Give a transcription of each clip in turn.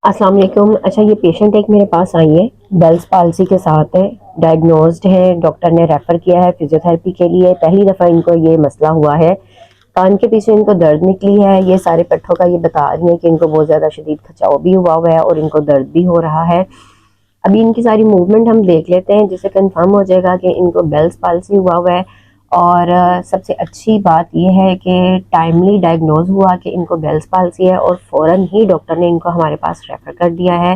अस्सलाम वालेकुम। अच्छा, ये पेशेंट एक मेरे पास आई है, बेल्स पाल्सी के साथ है, डायग्नोज्ड है, डॉक्टर ने रेफ़र किया है फिजियोथेरेपी के लिए। पहली दफ़ा इनको ये मसला हुआ है, कान के पीछे इनको दर्द निकली है। ये सारे पट्ठों का ये बता रही हैं कि इनको बहुत ज़्यादा शदीद खिंचाव भी हुआ है और इनको दर्द भी हो रहा है। अभी इनकी सारी मूवमेंट हम देख लेते हैं, जिससे कंफर्म हो जाएगा कि इनको बेल्स पाल्सी हुआ है। और सबसे अच्छी बात यह है कि टाइमली डायग्नोज हुआ कि इनको बेल्स पाल्सी है और फ़ौरन ही डॉक्टर ने इनको हमारे पास रेफ़र कर दिया है।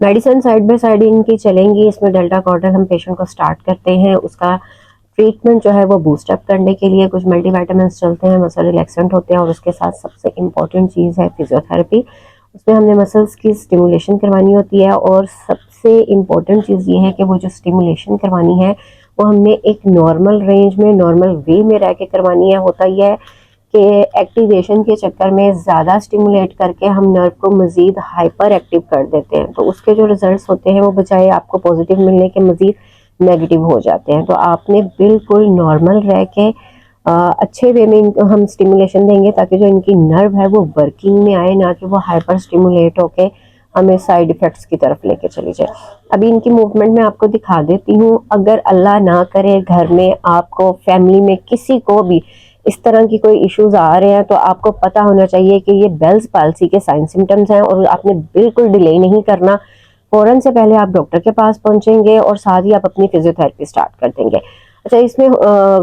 मेडिसिन साइड बाय साइड इनकी चलेंगी। इसमें डेल्टा कॉर्टिल हम पेशेंट को स्टार्ट करते हैं। उसका ट्रीटमेंट जो है वो बूस्ट अप करने के लिए कुछ मल्टीविटामिन चलते हैं, मसल रिलैक्सेंट होते हैं, और उसके साथ सबसे इम्पॉर्टेंट चीज़ है फिजियोथेरेपी। उसमें हमने मसल्स की स्टिमुलेशन करवानी होती है, और सबसे इम्पॉर्टेंट चीज़ ये है कि वो जो स्टिमुलेशन करवानी है वो हमने एक नॉर्मल रेंज में, नॉर्मल वे में रह के करवानी है। होता ही है कि एक्टिवेशन के चक्कर में ज़्यादा स्टिमुलेट करके हम नर्व को मज़ीद हाइपर एक्टिव कर देते हैं, तो उसके जो रिजल्ट्स होते हैं वो बजाय आपको पॉजिटिव मिलने के मज़ीद नेगेटिव हो जाते हैं। तो आपने बिल्कुल नॉर्मल रह के अच्छे वे में इनको हम स्टिमुलेशन देंगे, ताकि जो इनकी नर्व है वो वर्किंग में आए, ना कि वो हाइपर स्टिमुलेट होके हमें साइड इफ़ेक्ट्स की तरफ लेके चली जाए। अभी इनकी मूवमेंट मैं आपको दिखा देती हूँ। अगर अल्लाह ना करे घर में आपको, फैमिली में किसी को भी इस तरह की कोई इश्यूज आ रहे हैं, तो आपको पता होना चाहिए कि ये बेल्स पाल्सी के साइन सिम्टम्स हैं, और आपने बिल्कुल डिले नहीं करना। फ़ौरन से पहले आप डॉक्टर के पास पहुंचेंगे और साथ ही आप अपनी फिजियोथेरेपी स्टार्ट कर देंगे। अच्छा, इसमें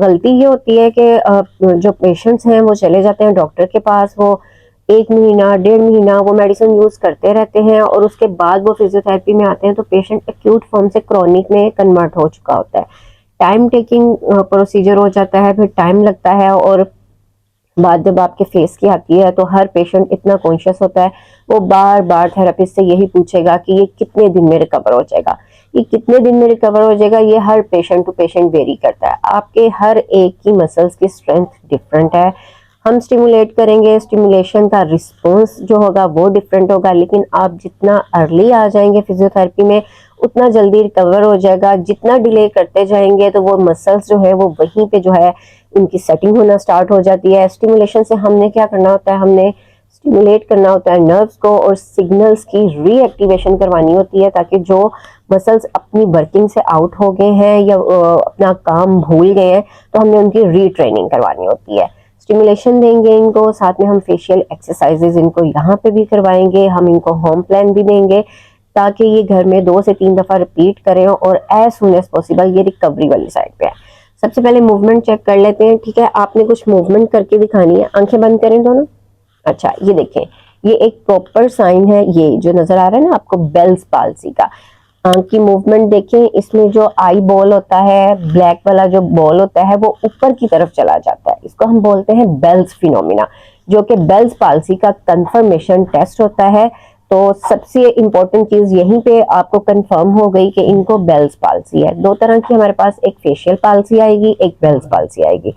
गलती ये होती है कि जो पेशेंट्स हैं वो चले जाते हैं डॉक्टर के पास, वो 1 महीना 1.5 महीना वो मेडिसिन यूज़ करते रहते हैं, और उसके बाद वो फिजियोथेरेपी में आते हैं तो पेशेंट एक्यूट फॉर्म से क्रॉनिक में कन्वर्ट हो चुका होता है। टाइम टेकिंग प्रोसीजर हो जाता है, फिर टाइम लगता है, और बात जब आपके फेस की आती है तो हर पेशेंट इतना कॉन्शियस होता है, वो बार बार थेरेपिस्ट से यही पूछेगा कि ये कितने दिन में रिकवर हो जाएगा, ये कितने दिन में रिकवर हो जाएगा। ये हर पेशेंट टू पेशेंट वेरी करता है। आपके हर एक की मसल्स की स्ट्रेंथ डिफरेंट है। हम स्टिमुलेट करेंगे, स्टिमुलेशन का रिस्पॉन्स जो होगा वो डिफरेंट होगा, लेकिन आप जितना अर्ली आ जाएंगे फिजियोथेरेपी में उतना जल्दी रिकवर हो जाएगा। जितना डिले करते जाएंगे तो वो मसल्स जो है वो वहीं पे जो है उनकी सेटिंग होना स्टार्ट हो जाती है। स्टिमुलेशन से हमने क्या करना होता है, हमने स्टिमुलेट करना होता है नर्व्स को, और सिग्नल्स की रीएक्टिवेशन करवानी होती है, ताकि जो मसल्स अपनी वर्किंग से आउट हो गए हैं या अपना काम भूल गए हैं, तो हमने उनकी रीट्रेनिंग करवानी होती है। स्टिमुलेशन देंगे इनको, साथ में हम फेशियल एक्सरसाइजेज इनको यहाँ पे भी करवाएंगे, हम इनको होम प्लान भी देंगे, ताकि ये घर में 2 से 3 दफ़ा रिपीट करें, और एज सुन एज पॉसिबल ये रिकवरी वाली साइड पे है। सबसे पहले मूवमेंट चेक कर लेते हैं। ठीक है, आपने कुछ मूवमेंट करके दिखानी है। आंखें बंद करें दोनों। अच्छा, ये देखें, ये एक प्रॉपर साइन है, ये जो नजर आ रहा है ना आपको बेल्स पाल्सी का। आंख की मूवमेंट देखें, इसमें जो आई बॉल होता है, ब्लैक वाला जो बॉल होता है वो ऊपर की तरफ चला जाता है, इसको हम बोलते हैं बेल्स फिनोमिना, जो कि बेल्स पाल्सी का कंफर्मेशन टेस्ट होता है। तो सबसे इम्पोर्टेंट चीज यहीं पे आपको कंफर्म हो गई कि इनको बेल्स पाल्सी है। 2 तरह की हमारे पास, एक फेशियल पाल्सी आएगी, एक बेल्स पाल्सी आएगी।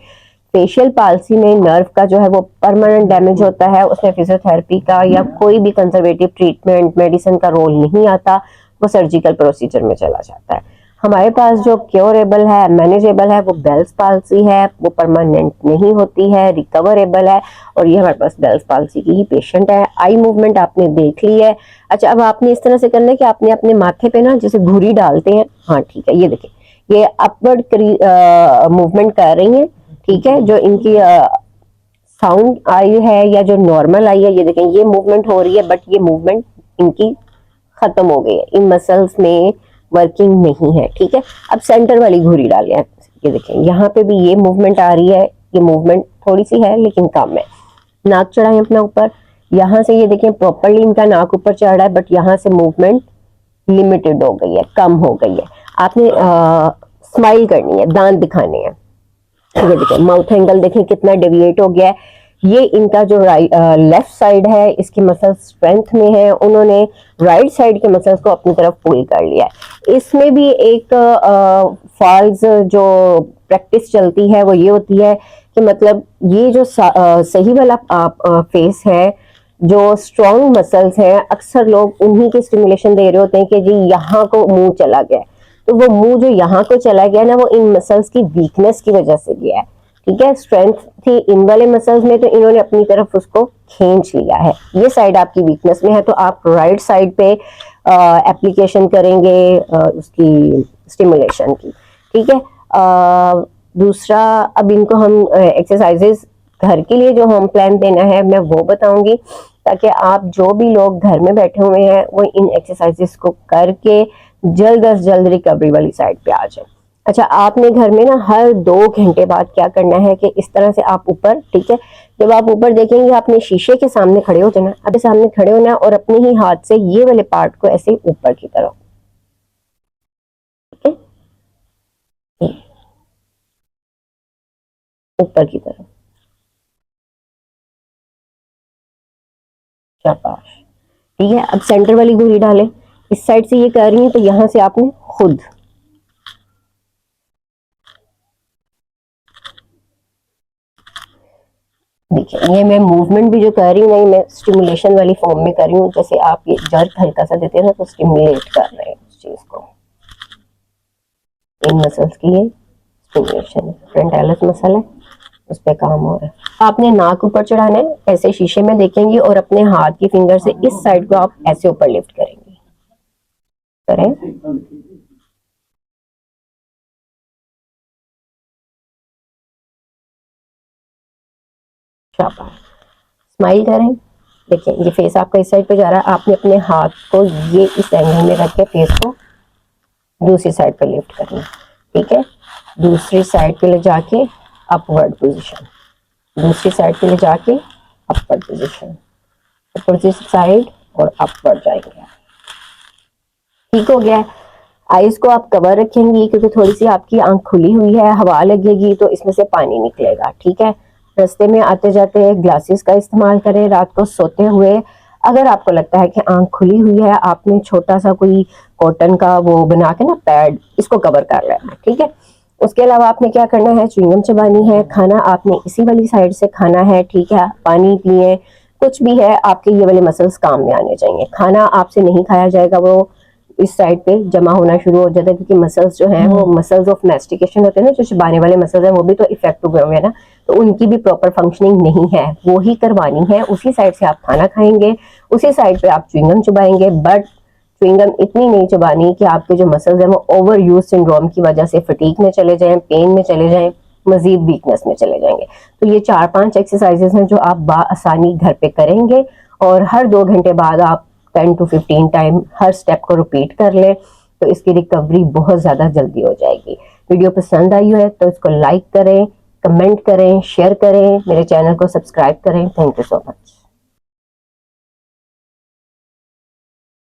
फेशियल पाल्सी में नर्व का जो है वो परमानेंट डैमेज होता है, उसमें फिजियोथेरेपी का या कोई भी कंजर्वेटिव ट्रीटमेंट मेडिसिन का रोल नहीं आता, वो सर्जिकल प्रोसीजर में चला जाता है। हमारे पास जो क्योरेबल है, मैनेजेबल है, वो बेल्स पाल्सी है, वो परमानेंट नहीं होती है, रिकवरेबल है, और ये हमारे पास बेल्स पाल्सी की ही पेशेंट है। आई मूवमेंट आपने देख ली है। अच्छा, अब आपने इस तरह से करना है कि आपने अपने माथे पे ना जैसे घुरी डालते हैं, हाँ ठीक है, ये देखिए, ये अपवर्ड मूवमेंट कर रही है। ठीक है, जो इनकी साउंड आई है या जो नॉर्मल आई है, ये देखें, ये मूवमेंट हो रही है, बट ये मूवमेंट इनकी खत्म हो गई है, इन मसल्स में वर्किंग नहीं है। ठीक है, अब सेंटर वाली घुरी डालें। ये देखें, यहाँ पे भी ये मूवमेंट आ रही है, ये मूवमेंट थोड़ी सी है लेकिन कम है। नाक चढ़ाएं अपना ऊपर, यहाँ से ये देखें प्रॉपरली इनका नाक ऊपर चढ़ रहा है, बट यहाँ से मूवमेंट लिमिटेड हो गई है, कम हो गई है। आपने स्माइल करनी है, दांत दिखाने हैं। ये देखें, माउथ एंगल देखें कितना डेविएट हो गया है। ये इनका जो लेफ्ट साइड है, इसकी मसल्स स्ट्रेंथ में है, उन्होंने राइट साइड के मसल्स को अपनी तरफ पुल कर लिया है। इसमें भी एक फॉल्स जो प्रैक्टिस चलती है वो ये होती है कि मतलब ये जो सही वाला फेस है, जो स्ट्रॉन्ग मसल्स हैं, अक्सर लोग उन्हीं के स्टिमुलेशन दे रहे होते हैं कि जी यहाँ को मुंह चला गया, तो वो मुंह जो यहाँ को चला गया ना, वो इन मसल्स की वीकनेस की वजह से गया है। ठीक है, स्ट्रेंथ थी इन वाले मसल्स में तो इन्होंने अपनी तरफ उसको खींच लिया है। ये साइड आपकी वीकनेस में है तो आप राइट साइड पे एप्लीकेशन करेंगे उसकी स्टिमुलेशन की, ठीक है। दूसरा, अब इनको हम एक्सरसाइजेस घर के लिए जो होम प्लान देना है मैं वो बताऊंगी, ताकि आप जो भी लोग घर में बैठे हुए हैं वो इन एक्सरसाइजेस को करके जल्द अज जल्द रिकवरी वाली साइड पे आ जाए। अच्छा, आपने घर में ना हर 2 घंटे बाद क्या करना है कि इस तरह से आप ऊपर, ठीक है, जब आप ऊपर देखेंगे आपने शीशे के सामने खड़े हो जाना, अपने सामने खड़े होना और अपने ही हाथ से ये वाले पार्ट को ऐसे ऊपर की तरफ, ठीक है, ऊपर की तरफ, शाबाश, ठीक है। अब सेंटर वाली धुरी डालें, इस साइड से ये कर रही है तो यहां से आपने खुद, देखिए ये मैं मूवमेंट भी जो कर रही हूँ ना, मैं स्टिमुलेशन वाली फॉर्म में कर रही हूँ, जैसे आप ये जर्क हल्का सा देते हैं ना तो स्टिमुलेट कर रहे हैं उस चीज को। इन मसल्स की ये स्टिमुलेशन, फ्रंटालिस मसल है, उस पर काम हो रहा है। आपने नाक ऊपर चढ़ाना है, ऐसे शीशे में देखेंगे और अपने हाथ की फिंगर से इस साइड को आप ऐसे ऊपर लिफ्ट करेंगे, करें, शाबाश, स्माइल करें। देखिए ये फेस आपका इस साइड पे जा रहा है, आपने अपने हाथ को ये इस एंगल में रख के फेस को दूसरी साइड पे लिफ्ट करना, ठीक है। दूसरी साइड पे ले जाके अपवर्ड पोजीशन, दूसरी साइड पे ले जाके अपवर्ड पोजीशन, अपोजिट साइड और अपवर्ड जाएंगे। ठीक हो गया। आईज को आप कवर रखेंगी क्योंकि थोड़ी सी आपकी आंख खुली हुई है, हवा लगेगी तो इसमें से पानी निकलेगा, ठीक है। रास्ते में आते जाते ग्लासेस का इस्तेमाल करें। रात को सोते हुए अगर आपको लगता है कि आंख खुली हुई है, आपने छोटा सा कोई कॉटन का वो बना के ना पैड, इसको कवर कर लेना, ठीक है। उसके अलावा आपने क्या करना है, च्युइंगम चबानी है, खाना आपने इसी वाली साइड से खाना है, ठीक है। पानी पिए, कुछ भी है, आपके ये वाले मसल्स काम में आने चाहिए। खाना आपसे नहीं खाया जाएगा, वो इस साइड पे जमा होना शुरू हो जाता है क्योंकि मसल्स जो हैं वो मसल्स ऑफ मैस्टिकेशन होते हैं ना, जो चबाने वाले मसल्स हैं वो भी तो इफेक्ट हुए हुए हैं ना, तो उनकी भी प्रॉपर फंक्शनिंग नहीं है, वो ही करवानी है। उसी साइड से आप खाना खाएंगे, उसी साइड पे आप च्युइंगम चबाएंगे, बट च्युइंगम इतनी नहीं चबानी कि आपके जो मसल्स हैं वो ओवर यूज सिंड्रोम की वजह से फटीग में चले जाएं, पेन में चले जाएं, मजीद वीकनेस में चले जाएंगे। तो ये 4-5 एक्सरसाइजेस हैं जो आप बाआसानी घर पे करेंगे और हर 2 घंटे बाद आप 10 to 15 टाइम हर स्टेप को रिपीट कर लें तो इसकी रिकवरी बहुत ज़्यादा जल्दी हो जाएगी। वीडियो पसंद आई है तो इसको लाइक करें, कमेंट करें, शेयर करें, मेरे चैनल को सब्सक्राइब करें। Thank you so much.